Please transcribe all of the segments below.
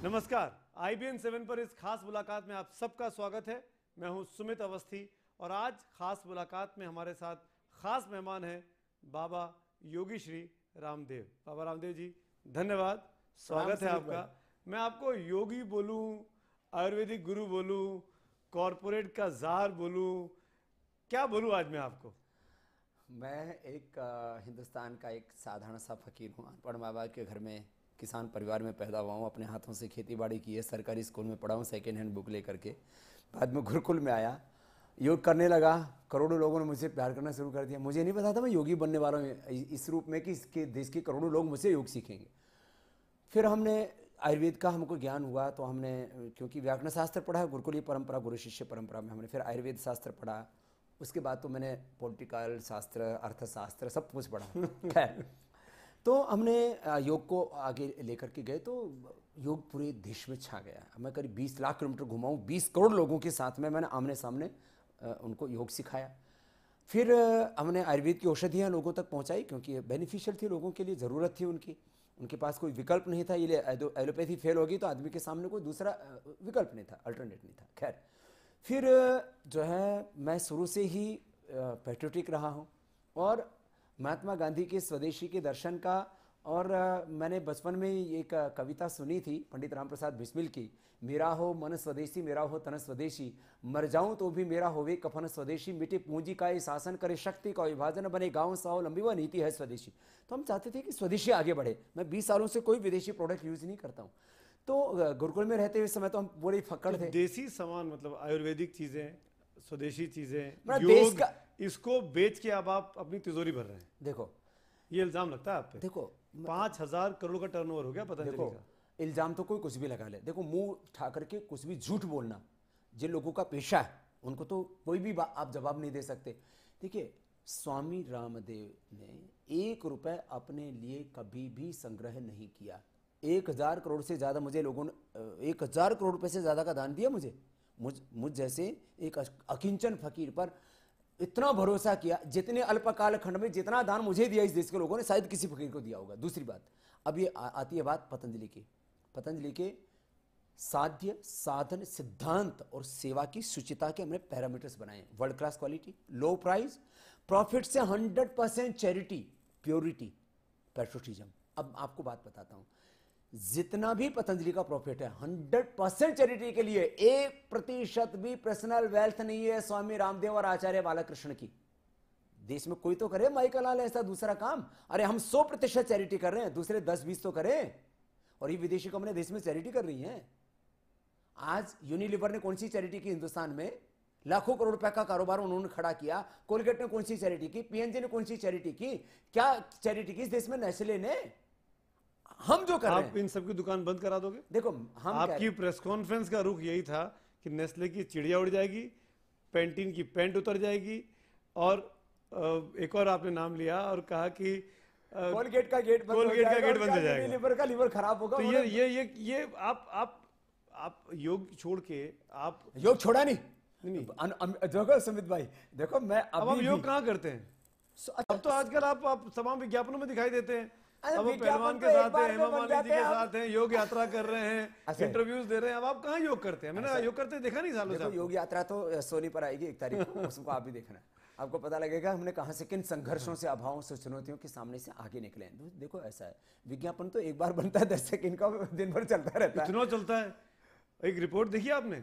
नमस्कार, IBN 7 पर इस खास मुलाकात में आप सबका स्वागत है। मैं हूं सुमित अवस्थी और आज खास मुलाकात में हमारे साथ खास मेहमान हैं बाबा योगी श्री रामदेव। बाबा रामदेव जी, धन्यवाद, स्वागत है आपका। मैं आपको योगी बोलूं, आयुर्वेदिक गुरु बोलूं, कॉरपोरेट का जार बोलूं, क्या बोलूं आज मैं आपको? मैं एक हिंदुस्तान का एक साधारण सा फकीर हूँ। अनपढ़ माँ बाप के घर में किसान परिवार में पैदा हुआ हूँ। अपने हाथों से खेती बाड़ी की है, सरकारी स्कूल में पढ़ा हूँ, सेकेंड हैंड बुक लेकर के। बाद में गुरुकुल में आया, योग करने लगा। करोड़ों लोगों ने मुझसे प्यार करना शुरू कर दिया। मुझे नहीं पता था मैं योगी बनने वाला हूँ इस रूप में कि इसके देश के करोड़ों लोग मुझसे योग सीखेंगे। फिर हमने आयुर्वेद का हमको ज्ञान हुआ तो हमने, क्योंकि व्याकरण शास्त्र पढ़ा, गुरुकुलीय परंपरा, गुरु शिष्य परंपरा में हमने फिर आयुर्वेद शास्त्र पढ़ा। उसके बाद तो मैंने पॉलिटिकल शास्त्र, अर्थशास्त्र सब कुछ पढ़ा। खैर, तो हमने योग को आगे लेकर के गए तो योग पूरे देश में छा गया। मैं करीब 20 लाख किलोमीटर घुमा हूँ, 20 करोड़ लोगों के साथ में मैंने आमने सामने उनको योग सिखाया। फिर हमने आयुर्वेद की औषधियाँ लोगों तक पहुँचाई, क्योंकि बेनिफिशियल थी, लोगों के लिए ज़रूरत थी उनके पास कोई विकल्प नहीं था। ये एलोपैथी फेल होगी तो आदमी के सामने कोई दूसरा विकल्प नहीं था, अल्टरनेट नहीं था। खैर, फिर जो है मैं शुरू से ही पैट्रियोटिक रहा हूँ और महात्मा गांधी के स्वदेशी के दर्शन का, और मैंने बचपन में ही एक कविता सुनी थी पंडित राम प्रसाद बिस्मिल की, मेरा हो मन स्वदेशी मेरा हो तन स्वदेशी, मर जाऊं तो भी मेरा होवे कफन स्वदेशी, मिटे पूंजी का ये शासन करे शक्ति का विभाजन, बने गांव स्वावलंबी वह नीति है स्वदेशी। तो हम चाहते थे कि स्वदेशी आगे बढ़े। मैं 20 सालों से कोई विदेशी प्रोडक्ट यूज नहीं करता हूँ। तो गुरुकुल में रहते हुए समय तो हम बड़े फक्कड़ थे। देसी सामान मतलब आयुर्वेदिक चीजें, स्वदेशी चीजें, देश योग, का इसको बेच के अब आप अपनी तिजोरी भर रहे हैं। देखो, ये इल्जाम लगता है आप पे। देखो 5,000 करोड़ का टर्नओवर हो गया पतंजलि का। इल्जाम तो कोई कुछ भी लगा ले। देखो, मुंह उठा करके कुछ भी झूठ बोलना जिन लोगों का पेशा है उनको तो कोई भी आप जवाब नहीं दे सकते। देखिए, स्वामी रामदेव ने 1 रुपए अपने लिए कभी भी संग्रह नहीं किया। 1,000 करोड़ से ज्यादा मुझे लोगों ने 1,000 करोड़ रुपए से ज्यादा का दान दिया। मुझ जैसे एक अकिंचन फकीर पर इतना भरोसा किया। जितने अल्पकाल खंड में जितना दान मुझे दिया इस देश के लोगों ने, शायद किसी फकीर को दिया होगा। दूसरी बात, अब ये आती है बात पतंजलि की। पतंजलि के साध्य, साधन, सिद्धांत और सेवा की शुचिता के हमने पैरामीटर्स बनाए। वर्ल्ड क्लास क्वालिटी, लो प्राइस, प्रॉफिट से 100% चैरिटी, प्योरिटी, पैट्रियोटिज्म। अब आपको बात बताता हूं, जितना भी पतंजलि का प्रॉफिट है 100% चैरिटी के लिए। 1% भी पर्सनल वेल्थ नहीं है स्वामी रामदेव और आचार्य बालकृष्ण की। देश में कोई तो करे माइकल लाल ऐसा दूसरा काम। अरे हम 100% चैरिटी कर रहे हैं, दूसरे 10-20 तो करें। और ये विदेशी कंपनी देश में चैरिटी कर रही है। आज यूनिलीवर ने कौन सी चैरिटी की हिंदुस्तान में? लाखों करोड़ रुपए का कारोबार उन्होंने खड़ा किया। कोलगेट ने कौन सी चैरिटी की? पीएनजी ने कौन सी चैरिटी की? क्या चैरिटी की इस देश में? नेस्ले ने। हम जो कर रहे हैं, आप इन सबकी दुकान बंद करा दोगे? देखो, हम आपकी प्रेस कॉन्फ्रेंस का रुख यही था कि नेस्ले की चिड़िया उड़ जाएगी, पेंटीन की पेंट उतर जाएगी, और एक और आपने नाम लिया और कहा कि कोलगेट का गेट बंद हो जाएगा, लीवर का लीवर खराब होगा। तो ये आप योग छोड़ के आप योग छोड़ा नहीं। देखो सुमित भाई, देखो मैं अब आप योग कहाँ करते हैं? अब तो आजकल आप तमाम विज्ञापनों में दिखाई देते हैं। अब पहलवान के साथ हैं, हेमा मालिनी जी के साथ हैं, योग यात्रा कर रहे हैं, इंटरव्यूज दे रहे हैं। अब आप कहाँ योग करते हैं? मैंने योग करते देखा नहीं सालों से। योग यात्रा तो सोनी पर आएगी 1 तारीख को, उसको आप भी देखना। आपको पता लगेगा हमने कहां से, किन संघर्षों से, अभावों से, चुनौतियों के सामने से आगे निकले हैं। देखो ऐसा है, विज्ञापन तो एक बार बनता है, 10 सेकंड का दिन भर चलता रहता है। इतना चलता है। एक रिपोर्ट देखी आपने?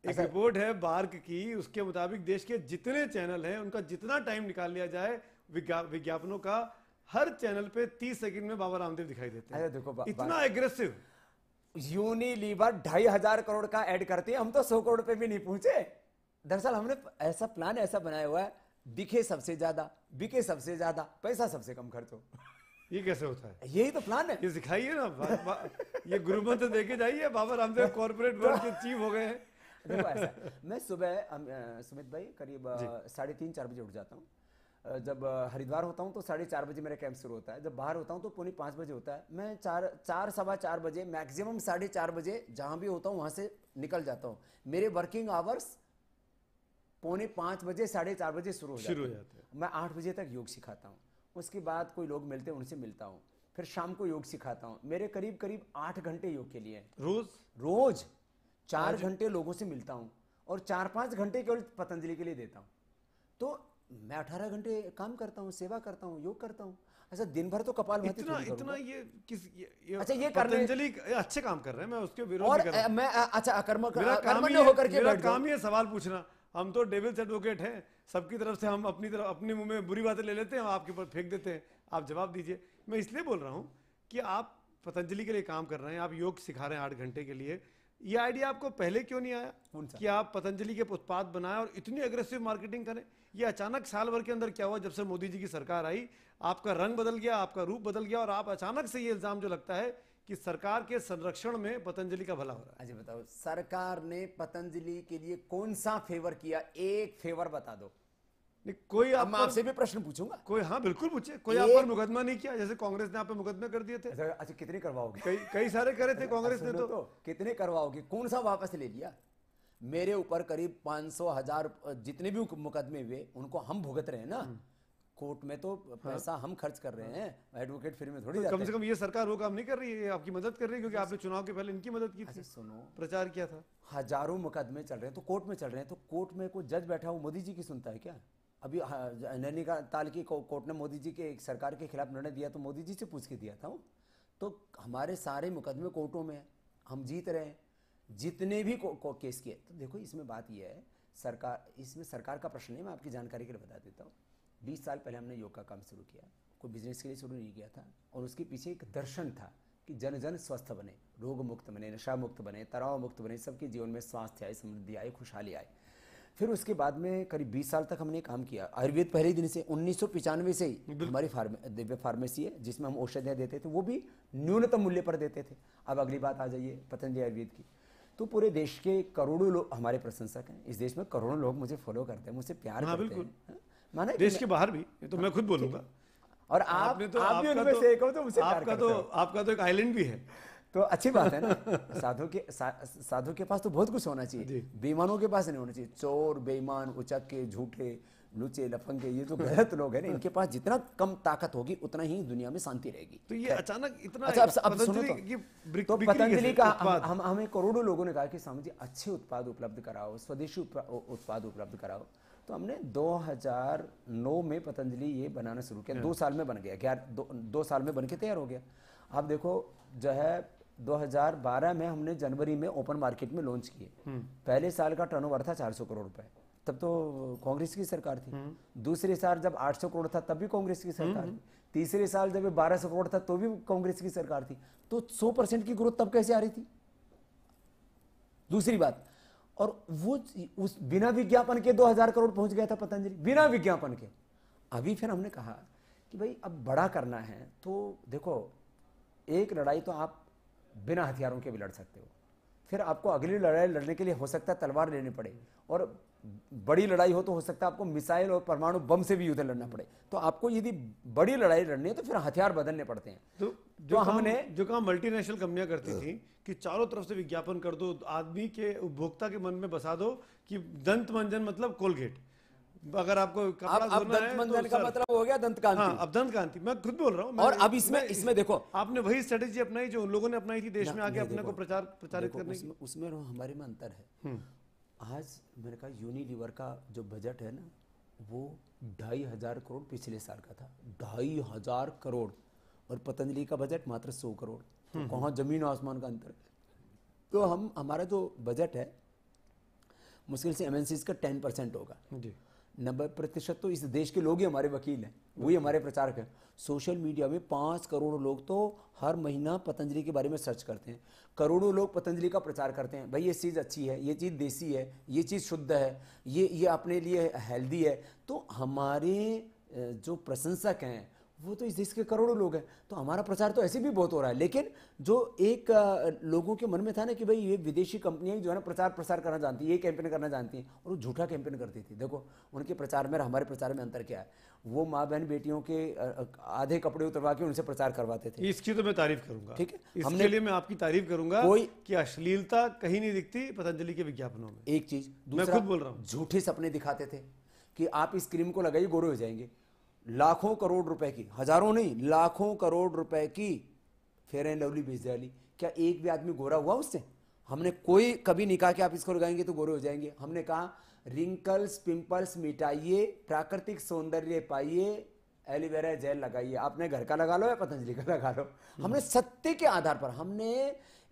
एक रिपोर्ट है बार्क की, उसके मुताबिक देश के जितने चैनल हैं उनका जितना टाइम निकाल लिया जाए विज्ञापनों का, हर चैनल पे 30 सेकंड में बाबा रामदेव दिखाई देते हैं। देखो इतना एग्रेसिव। यूनिलीवर 2,500 करोड़ का ऐड करती है, हम तो 100 करोड़ पे भी नहीं पहुंचे। दरअसल हमने ऐसा प्लान ऐसा बनाया हुआ है, दिखे सबसे ज्यादा, बिके सबसे ज्यादा, पैसा सबसे कम खर्च हो। ये कैसे होता है? यही तो प्लान है। ये सिखाइए ना। ये गुरु मंत्र देके जाइए। बाबा रामदेव कॉर्पोरेट वर्ल्ड के चीफ हो गए हैं। देखो ऐसा, मैं सुबह सुमित भाई करीब 3:30-4 बजे उठ जाता हूँ। जब हरिद्वार होता हूँ तो 4:30 बजे मेरा कैंप शुरू होता है। जब बाहर होता हूँ तो 4:45 बजे होता है। मैं 4-4:15 बजे, मैक्सिमम 4:30 बजे जहाँ भी होता हूँ वहाँ से निकल जाता हूँ। मेरे वर्किंग आवर्स 4:45 बजे, 4:30 बजे शुरू हो जाते हैं। मैं 8 बजे तक योग सिखाता हूँ। उसके बाद कोई लोग मिलते हैं, उनसे मिलता हूँ। फिर शाम को योग सिखाता हूँ। मेरे करीब करीब 8 घंटे योग के लिए हैं। रोज रोज 4 घंटे लोगों से मिलता हूँ और 4-5 घंटे केवल पतंजलि के लिए देता हूँ। तो मैं 18 घंटे काम करता हूँ, सेवा करता हूँ, योग करता हूँ। अच्छा दिन भर तो कपालभाति इतना थोड़ी करूंगा। इतना ये किस ये अच्छा, ये करने- पतंजलि अच्छे काम कर रहे हैं, मैं उसके विरोध और नहीं कर रहा हूं। मैं अच्छा मेरा काम ही कर्मण्य होकर के मेरा बैठ जाऊं। काम ही है सवाल पूछना। हम तो डेविल्स एडवोकेट हैं, सबकी तरफ से हम अपनी तरफ अपने मुंह में बुरी बातें ले लेते हैं, आपके ऊपर फेंक देते हैं, आप जवाब दीजिए। मैं इसलिए बोल रहा हूं कि आप पतंजलि के लिए काम कर रहे हैं, आप योग सिखा रहे हैं 8 घंटे के लिए। ये आइडिया आपको पहले क्यों नहीं आया कौन सा? कि आप पतंजलि के उत्पाद बनाएं और इतनी अग्रेसिव मार्केटिंग करें? ये अचानक साल भर के अंदर क्या हुआ? जब से मोदी जी की सरकार आई, आपका रंग बदल गया, आपका रूप बदल गया और आप अचानक से ये इल्जाम जो लगता है कि सरकार के संरक्षण में पतंजलि का भला हो रहा है। अच्छा बताओ, सरकार ने पतंजलि के लिए कौन सा फेवर किया? एक फेवर बता दो। नहीं, कोई अब मैं आपसे भी प्रश्न पूछूंगा। कोई, हाँ बिल्कुल पूछे, कोई आप पर मुकदमा नहीं किया? जैसे कांग्रेस ने आप पे मुकदमे कर दिए थे, अच्छा कितने करवाओगे? कई सारे करे थे कांग्रेस ने। तो कितने करवाओगे? कौन सा वापस ले लिया? मेरे ऊपर करीब 500,000 जितने भी मुकदमे हुए उनको हम भुगत रहे हैं ना। कोर्ट में तो पैसा हम खर्च कर रहे हैं, एडवोकेट फिर में थोड़ी तो जाते कम से कम ये सरकार वो काम नहीं कर रही है, आपकी मदद कर रही है, क्योंकि आपने चुनाव के पहले इनकी मदद की थी, सुनो, प्रचार किया था। हजारों मुकदमे चल रहे हैं तो कोर्ट में चल रहे हैं, तो कोर्ट में कोई जज बैठा हो मोदी जी की सुनता है क्या? अभी नैनीताल की कोर्ट ने मोदी जी के सरकार के खिलाफ निर्णय दिया तो मोदी जी से पूछ के दिया था। तो हमारे सारे मुकदमे कोर्टों में हैं, हम जीत रहे हैं जितने भी केस किए। तो देखो इसमें बात यह है, सरकार, इसमें सरकार का प्रश्न नहीं, मैं आपकी जानकारी के लिए बता देता हूँ। 20 साल पहले हमने योग का काम शुरू किया, कोई बिजनेस के लिए शुरू नहीं किया था, और उसके पीछे एक दर्शन था कि जन जन स्वस्थ बने, रोग मुक्त बने, नशा मुक्त बने, तनाव मुक्त बने, सबके जीवन में स्वास्थ्य आए, समृद्धि आए, खुशहाली आए। फिर उसके बाद में करीब 20 साल तक हमने काम किया। आयुर्वेद पहले दिन से 1995 से ही हमारी दिव्य फार्मेसी है जिसमें हम औषधियाँ देते थे, वो भी न्यूनतम मूल्य पर देते थे। अब अगली बात आ जाइए पतंजलि आयुर्वेद की। तो पूरे देश के करोड़ों लोग हमारे प्रशंसक हैं, इस देश में करोड़ों लोग मुझे फॉलो करते हैं, मुझसे प्यार करते हैं। माना देश के बाहर भी, ये तो मैं खुद बोलूंगा। और आप भी उनमें से एक हो तो मुझसे प्यार करते हो। आपका तो एक आइलैंड भी है, तो अच्छी बात है ना। साधु के पास तो बहुत कुछ होना चाहिए, बेईमानों के पास नहीं होना चाहिए। चोर, बेईमान, उचक्के, झूठे, लुचे, लफंगे, ये जो गलत लोग हैं ना, इनके पास जितना कम ताकत होगी उतना ही दुनिया में शांति रहेगी। तो ये अचानक इतना, अच्छा अब सुनो तो पतंजलि का हमें करोड़ों लोगों ने कहा कि स्वामी जी अच्छे उत्पाद उपलब्ध कराओ, स्वदेशी उत्पाद उपलब्ध कराओ। तो हमने 2009 में पतंजलि ये बनाना शुरू किया, 2 साल में बन गया, 2 साल में बन के तैयार हो गया। आप देखो जो है 2012 में हमने जनवरी में ओपन मार्केट में लॉन्च किए। पहले साल का टर्नओवर था 400 करोड़ रुपए, तब तो कांग्रेस की सरकार थी। दूसरे साल जब 800 करोड़ था तब भी कांग्रेस की सरकार थी। तीसरे साल जब 1200 करोड़ था तो भी कांग्रेस की सरकार थी। तो 100% की ग्रोथ तब कैसे आ रही थी? दूसरी बात, और वो उस बिना विज्ञापन के 2000 करोड़ पहुंच गया था पतंजलि, बिना विज्ञापन के। अभी फिर हमने कहा कि भाई अब बड़ा करना है तो देखो, एक लड़ाई तो आप बिना हथियारों के भी लड़ सकते हो, फिर आपको अगली लड़ाई लड़ने के लिए हो सकता है तलवार लेनी पड़े, और बड़ी लड़ाई हो तो हो सकता है आपको मिसाइल और परमाणु बम से भी युद्ध लड़ना पड़े। तो आपको यदि बड़ी लड़ाई लड़नी है तो फिर हथियार बदलने पड़ते हैं। तो जो काम मल्टीनेशनल कंपनियां करती थी कि चारों तरफ से विज्ञापन कर दो, आदमी के, उपभोक्ता के मन में बसा दो कि दंत मंजन मतलब कोलगेट, अगर आपको कपड़ा धोना है दंत मंजन का मतलब हो गया दंत कांति। हाँ, अब दंत कांति, मैं खुद बोल रहा हूँ। और अब इसमें देखो, आपने वही स्ट्रेटेजी अपनाई जो उन लोगों ने अपनाई थी देश में आके अपने को प्रचारित करने की। उसमें हमारे में अंतर है। आज मैंने कहा यूनिलीवर का जो बजट है ना, वो 2500 करोड़ पिछले साल का था, 2500 करोड़, और पतंजलि का बजट मात्र 100 करोड़। तो कहाँ जमीन आसमान का अंतर है। तो हमारा जो बजट है मुश्किल से एमएनसीज का 10% होगा। 90% तो इस देश के लोग ही हमारे वकील हैं, वही हमारे प्रचारक हैं। सोशल मीडिया में 5 करोड़ लोग तो हर महीना पतंजलि के बारे में सर्च करते हैं, करोड़ों लोग पतंजलि का प्रचार करते हैं। भाई ये चीज़ अच्छी है, ये चीज़ देसी है, ये चीज़ शुद्ध है, ये अपने लिए हेल्दी है। तो हमारे जो प्रशंसक हैं वो तो इस देश के करोड़ों लोग हैं। तो हमारा प्रचार तो ऐसे भी बहुत हो रहा है, लेकिन जो एक लोगों के मन में था ना कि भाई ये विदेशी कंपनियां जो है ना प्रसार करना जानती है, ये कैंपेन करना जानती हैं, और वो झूठा कैंपेन करती थी। देखो उनके प्रचार में हमारे प्रचार में अंतर क्या है। वो माँ बहन बेटियों के आधे कपड़े उतरवा के उनसे प्रचार करवाते थे। इसकी तो मैं तारीफ करूंगा, ठीक है, इसके लिए मैं आपकी तारीफ करूंगा कि अश्लीलता कहीं नहीं दिखती पतंजलि के विज्ञापनों में। एक चीज, मैं खुद बोल रहा हूँ, झूठे सपने दिखाते थे कि आप इस क्रीम को लगाइए गोरे हो जाएंगे। लाखों करोड़ रुपए की, हजारों नहीं लाखों करोड़ रुपए की फेयर एंड लवली बेच डाली। क्या एक भी आदमी गोरा हुआ उससे? हमने कोई कभी नहीं कहा कि आप इसको लगाएंगे तो गोरे हो जाएंगे। हमने कहा रिंकल्स पिंपल्स मिटाइए, प्राकृतिक सौंदर्य पाइए, एलोवेरा जेल लगाइए। आपने घर का लगा लो या पतंजलि का लगा लो। हमने सत्य के आधार पर हमने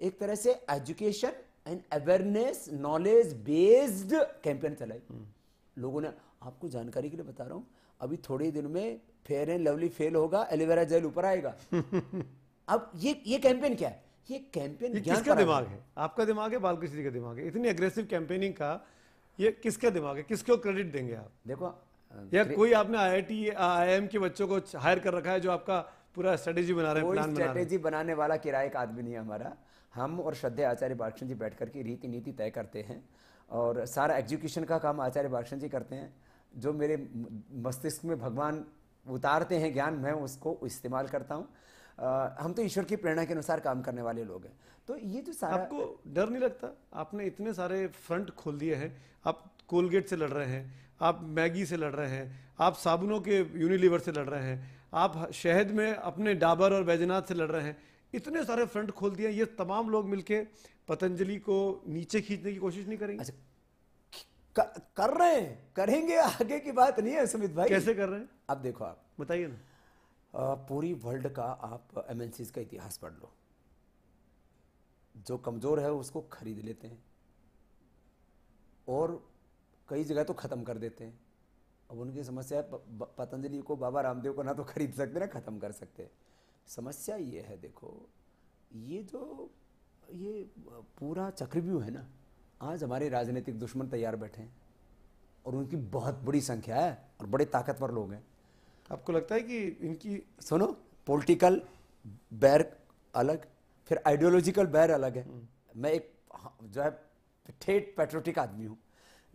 एक तरह से education and awareness knowledge based campaign चलाई। लोगों ने, आपको जानकारी के लिए बता रहा हूं, अभी थोड़े दिन में फेयर एंड लवली फेल होगा, एलोवेरा जेल ऊपर आएगा। अब ये कैंपेन क्या है? ये कैंपेन ये किसका दिमाग है? आपका दिमाग है, बालकृष्ण जी का दिमाग है? इतनी अग्रेसिव कैंपेनिंग का ये किसका दिमाग है? किसको क्रेडिट देंगे आप? देखो या कोई आपने आईआईटी आईआईएम के बच्चों को हायर कर रखा है जो आपका पूरा स्ट्रेटेजी बना रहे हैं, कोई प्लान बना रहे हैं? स्ट्रेटेजी बनाने वाला किराए का आदमी नहीं है हमारा। हम और श्रद्धेय आचार्य बालकृष्ण जी बैठ करके रीति नीति तय करते हैं और सारा एग्जीक्यूशन का काम आचार्य बालकृष्ण जी करते हैं। जो मेरे मस्तिष्क में भगवान उतारते हैं ज्ञान, मैं उसको इस्तेमाल करता हूँ। हम तो ईश्वर की प्रेरणा के अनुसार काम करने वाले लोग हैं। तो ये जो सारा, आपको डर नहीं लगता? आपने इतने सारे फ्रंट खोल दिए हैं। आप कोलगेट से लड़ रहे हैं, आप मैगी से लड़ रहे हैं, आप साबुनों के यूनिलीवर से लड़ रहे हैं, आप शहद में अपने डाबर और बैजनाथ से लड़ रहे हैं। इतने सारे फ्रंट खोल दिए, ये तमाम लोग मिलके पतंजलि को नीचे खींचने की कोशिश नहीं करेंगे? अच्छा, कर रहे हैं, करेंगे, आगे की बात नहीं है सुमित भाई। कैसे कर रहे हैं? अब देखो, आप बताइए ना। पूरी वर्ल्ड का आप एमएनसीज का इतिहास पढ़ लो। जो कमजोर है उसको खरीद लेते हैं और कई जगह तो खत्म कर देते हैं। अब उनकी समस्या है, पतंजलि को, बाबा रामदेव को ना तो खरीद सकते ना खत्म कर सकते। समस्या ये है, देखो ये जो ये पूरा चक्रव्यूह है ना, आज हमारे राजनीतिक दुश्मन तैयार बैठे हैं और उनकी बहुत बड़ी संख्या है और बड़े ताकतवर लोग हैं। आपको लगता है कि इनकी, सुनो, पॉलिटिकल बैर अलग, फिर आइडियोलॉजिकल बैर अलग है। मैं एक जो है ठेठ पैट्रियोटिक आदमी हूँ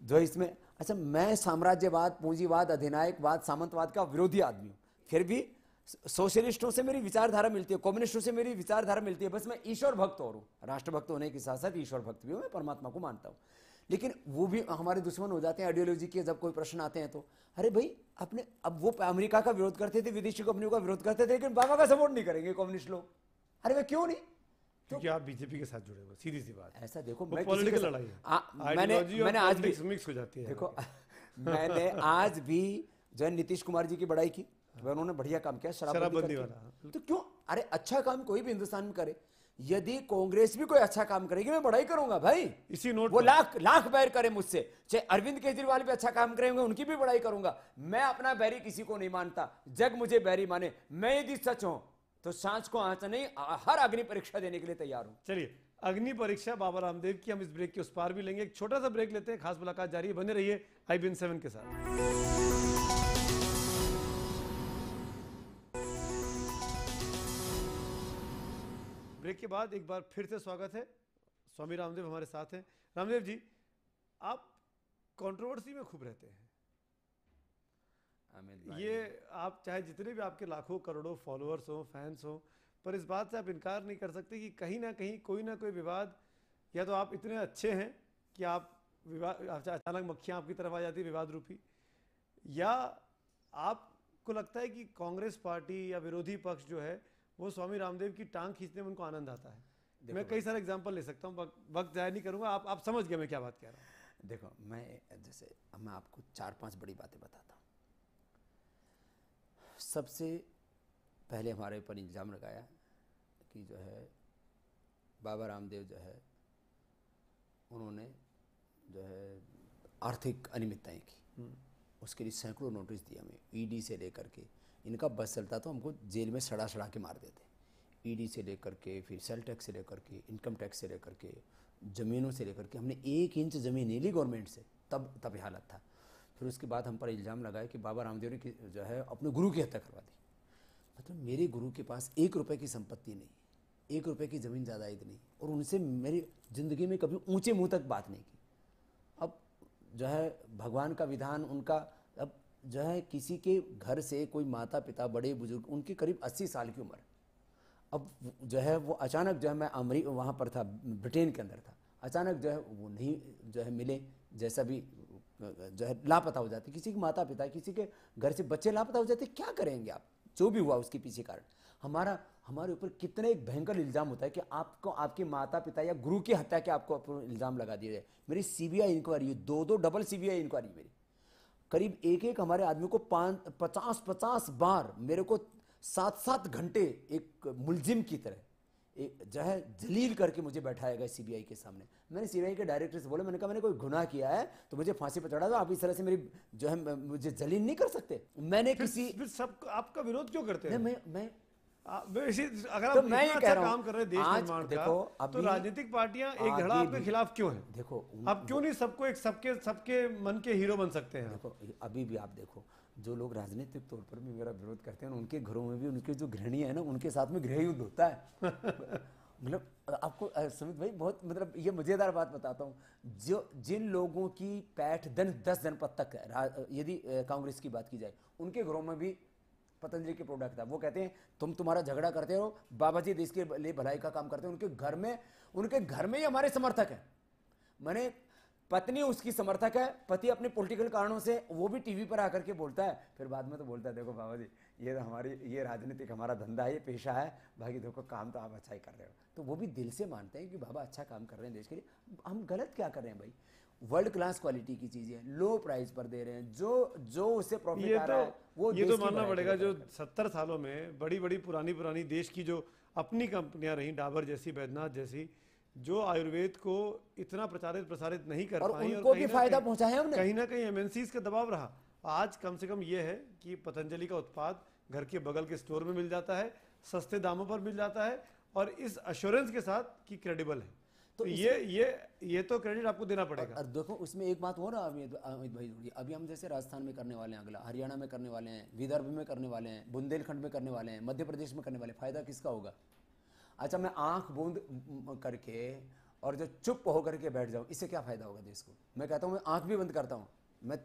जो इसमें, अच्छा मैं साम्राज्यवाद, पूंजीवाद, अधिनायकवाद, सामंतवाद का विरोधी आदमी हूँ, फिर भी सोशलिस्टों से मेरी विचारधारा मिलती है, कम्युनिस्टों से मेरी विचारधारा मिलती है। बस मैं ईश्वर भक्त और हूँ, राष्ट्रभक्त होने के साथ साथ ईश्वर भक्त भी हूँ, मैं परमात्मा को मानता हूँ। लेकिन वो भी हमारे दुश्मन हो जाते हैं आइडियोलॉजी के। जब कोई प्रश्न आते हैं तो अरे भाई अपने, अब वो अमेरिका का विरोध करते थे, विदेशी कंपनियों का विरोध करते थे, लेकिन बाबा का सपोर्ट नहीं करेंगे कम्युनिस्ट लोग। अरे भाई क्यों नहीं? क्योंकि आप बीजेपी के साथ जुड़े हुए, सीधी सी बात। ऐसा देखो, मैं पॉलिटिकल लड़ाई है, मैंने आज भी मिक्स हो जाती है। देखो मैंने आज भी जो है नीतीश कुमार जी की बड़ाई की, उन्होंने बढ़िया काम किया शराबबंदी वाला। तो क्यों, अरे अच्छा काम कोई भी हिंदुस्तान में करे। यदि कांग्रेस भी कोई अच्छा काम करेगी मैं बड़ाई करूंगा भाई। इसी नोट वो लाख लाख बैर करे मुझसे, चाहे अरविंद केजरीवाल भी अच्छा काम करेंगे उनकी भी बड़ाई करूंगा। मैं अपना बैरी किसी को नहीं मानता, जग मुझे बैरी माने। मैं यदि सच हूं तो सांच को आंच नहीं, हर अग्नि परीक्षा देने के लिए तैयार हूं। चलिए, अग्नि परीक्षा बाबा रामदेव की हम इस ब्रेक के उस पार भी लेंगे। एक छोटा सा ब्रेक लेते हैं, खास मुलाकात जारी है, बने रहिए IBN 7 के साथ। ब्रेक के बाद एक बार फिर से स्वागत है। स्वामी रामदेव हमारे साथ हैं। रामदेव जी, आप कंट्रोवर्सी में खूब रहते हैं। ये आप चाहे जितने भी आपके लाखों करोड़ों फॉलोअर्स हो, फैंस हो, पर इस बात से आप इनकार नहीं कर सकते कि कहीं ना कहीं कोई ना कोई विवाद, या तो आप इतने अच्छे हैं कि आप विवाद, अचानक मक्खियाँ आपकी तरफ आ जाती है विवाद रूपी, या आपको लगता है कि कांग्रेस पार्टी या विरोधी पक्ष जो है वो स्वामी रामदेव की टांग खींचने में उनको आनंद आता है। मैं कई सारे एग्जांपल ले सकता हूँ, वक्त जाया नहीं करूंगा। आप समझ गए मैं क्या बात कह रहा हूँ। देखो, मैं आपको 4-5 बड़ी बातें बताता हूँ। सबसे पहले हमारे ऊपर इल्ज़ाम लगाया कि जो है बाबा रामदेव जो है उन्होंने जो है आर्थिक अनियमितताएं की, उसके लिए सैकड़ों नोटिस दिए हमें, ईडी से लेकर के। इनका बस चलता तो हमको जेल में सड़ा के मार देते। ईडी से लेकर के, फिर सेल टैक्स से लेकर के, इनकम टैक्स से लेकर के, ज़मीनों से लेकर के, हमने 1 इंच ज़मीन नहीं ली गवर्नमेंट से, तब हालत था। फिर उसके बाद हम पर इल्ज़ाम लगाया कि बाबा रामदेव ने जो है अपने गुरु की हत्या करवा दी। मतलब मेरे गुरु के पास 1 रुपये की संपत्ति नहीं, 1 रुपये की ज़मीन जायदाद नहीं, और उनसे मेरी ज़िंदगी में कभी ऊंचे मुंह तक बात नहीं की। अब जो है भगवान का विधान उनका, अब जो है किसी के घर से कोई माता पिता बड़े बुजुर्ग, उनकी करीब 80 साल की उम्र, अब जो है वो अचानक जो है, मैं वहाँ पर था, ब्रिटेन के अंदर था, अचानक जो है वो नहीं जो है मिले, जैसा भी जो है लापता हो जाते, किसी के माता पिता, किसी के घर से बच्चे लापता हो जाते, क्या करेंगे आप? जो भी हुआ उसके पीछे कारण हमारे ऊपर कितने एक भयंकर इल्जाम होता है कि आपको आपके माता पिता या गुरु की हत्या के आपको इल्जाम लगा दिए जाए। मेरी सीबीआई इंक्वायरी, दो डबल सीबीआई इंक्वायरी मेरी, करीब एक हमारे आदमी को 50 बार मेरे को 7 घंटे एक मुलजिम की तरह एक जो है जलील करके मुझे बैठाया गया सीबीआई के सामने। मैंने सीबीआई के डायरेक्टर से बोला, मैंने कहा मैंने कोई गुनाह किया है तो मुझे फांसी पर चढ़ा दो, आप इस तरह से मेरी जो है मुझे जलील नहीं कर सकते। मैंने फिर सब आपका विरोध क्यों करते हैं? मैं अगर तो आप मैं इतना ये कह अच्छा रहा हूं, काम कर रहे हैं देश आज निर्माण देखो, का, तो अभी राजनीतिक पार्टियां एक धड़ा आगे आपके भी- खिलाफ क्यों हैं? देखो आप क्यों नहीं सबको एक सबके मन के हीरो बन सकते हैं? देखो अभी भी आप देखो, जो लोग राजनीतिक तौर पर भी मेरा विरोध करते हैं, उनके घरों में भी उनके जो गृहिणी है ना, उनके साथ में गृह युद्ध होता है। मतलब आपको सुमित भाई बहुत मतलब ये मजेदार बात बताता हूँ, जो जिन लोगों की पैठ 10 जनपद तक है, यदि कांग्रेस की बात की जाए, उनके घरों में भी पतंजलि के प्रोडक्ट था। वो कहते हैं तुम्हारा झगड़ा करते हो, बाबा जी देश के लिए भलाई का काम करते हैं, उनके घर में ही हमारे समर्थक है। मैंने पत्नी उसकी समर्थक है, पति अपने पॉलिटिकल कारणों से वो भी टीवी पर आकर के बोलता है, फिर बाद में तो बोलता है देखो बाबा जी ये तो ये राजनीतिक हमारा धंधा है, ये पेशा है, बाकी देखो काम तो आप अच्छा ही कर रहे हो। तो वो भी दिल से मानते हैं कि बाबा अच्छा काम कर रहे हैं देश के लिए। हम गलत क्या कर रहे हैं भाई? वर्ल्ड क्लास क्वालिटी की चीजें लो प्राइस पर दे रहे हैं, जो उससे प्रॉफिट आ रहा है वो ये देश तो की मानना भलाई पड़ेगा, के लिए जो 70 सालों में बड़ी पुरानी देश की जो अपनी कंपनियां रहीं, डाबर जैसी, बैद्यनाथ जैसी, जो आयुर्वेद को इतना प्रसारित नहीं कर और पाई, उनको भी कहीं ना फायदा कहीं- पहुंचाया हमने। कहीं ना कहीं एमएनसीज का दबाव रहा। आज कम से कम ये है कि पतंजलि का उत्पाद घर के बगल के स्टोर में मिल जाता है, सस्ते दामों पर मिल जाता है, और इस अश्योरेंस के साथ कि क्रेडिबल है। तो ये तो क्रेडिट आपको देना पड़ेगा। और देखो उसमें एक बात हो रहा है अमित भाई, अभी हम जैसे राजस्थान में करने वाले हैं, अगला हरियाणा में करने वाले हैं, विदर्भ में करने वाले हैं, बुंदेलखंड में करने वाले हैं, मध्य प्रदेश में करने वाले हैं। फायदा किसका होगा? अच्छा मैं आंख बूंद करके और जो चुप होकर के बैठ जाऊं, इससे क्या फायदा होगा देश को? मैं कहता हूं मैं आंख भी बंद करता हूं, मैं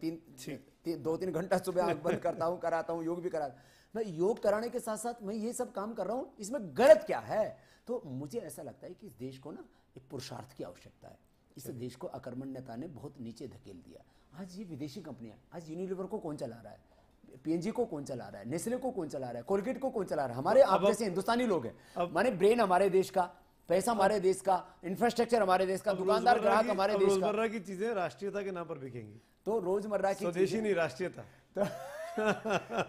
2-3 घंटा सुबह आंख बंद करता हूं, कराता हूं, योग भी कराता। मैं योग कराने के साथ साथ मैं ये सब काम कर रहा हूं, इसमें गलत क्या है? तो मुझे ऐसा लगता है कि इस देश को ना एक पुरुषार्थ की आवश्यकता है। इस देश को अकर्मण्यता ने बहुत नीचे धकेल दिया। आज ये विदेशी कंपनियां, आज यूनिलीवर को कौन चला रहा है, पीएनजी को कौन चला रहा है, नेस्ले को कौन चला रहा है, कोलगेट को कौन चला रहा है? हमारे आप जैसे हिंदुस्तानी लोग हैं। माने ब्रेन हमारे देश का, पैसा हमारे देश का, इंफ्रास्ट्रक्चर हमारे देश का, दुकानदार ग्राहक हमारे देश का। रोजमर्रा की चीजें राष्ट्रीयता के नाम पर बिकेंगी, तो रोजमर्रा की स्वदेशी नहीं राष्ट्रीयता। तो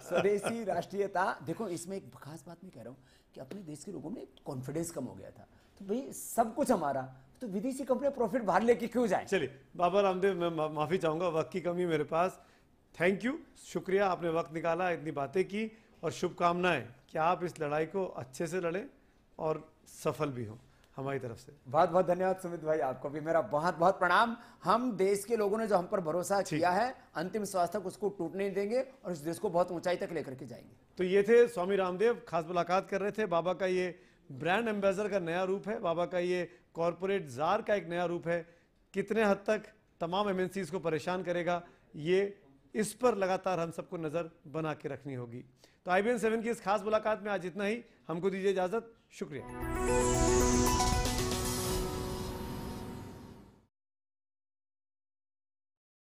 स्वदेशी राष्ट्रीयता, देखो इसमें एक खास बात मैं कह रहा हूँ कि अपने देश के लोगों में कॉन्फिडेंस कम हो गया था। तो भाई सब कुछ हमारा, तो विदेशी कंपनी प्रॉफिट बाहर लेके क्यों जाए? चलिए बाबा रामदेव, मैं माफी चाहूंगा, वक्त की कमी मेरे पास। थैंक यू, शुक्रिया, आपने वक्त निकाला, इतनी बातें की, और शुभकामनाएं कि आप इस लड़ाई को अच्छे से लड़ें और सफल भी हों हमारी तरफ से। बहुत बहुत धन्यवाद सुमित भाई, आपको भी मेरा बहुत बहुत प्रणाम। हम देश के लोगों ने जो हम पर भरोसा किया है, अंतिम श्वास तक उसको टूटने नहीं देंगे और इस देश को बहुत ऊंचाई तक लेकर के जाएंगे। तो ये थे स्वामी रामदेव, खास मुलाकात कर रहे थे। बाबा का ये ब्रांड एम्बेसडर का नया रूप है, बाबा का ये कॉरपोरेट जार का एक नया रूप है। कितने हद तक तमाम एमएनसीज को परेशान करेगा, ये इस पर लगातार हम सबको नजर बना के रखनी होगी। तो IBN 7 की इस खास मुलाकात में आज इतना ही। हमको दीजिए इजाजत, शुक्रिया।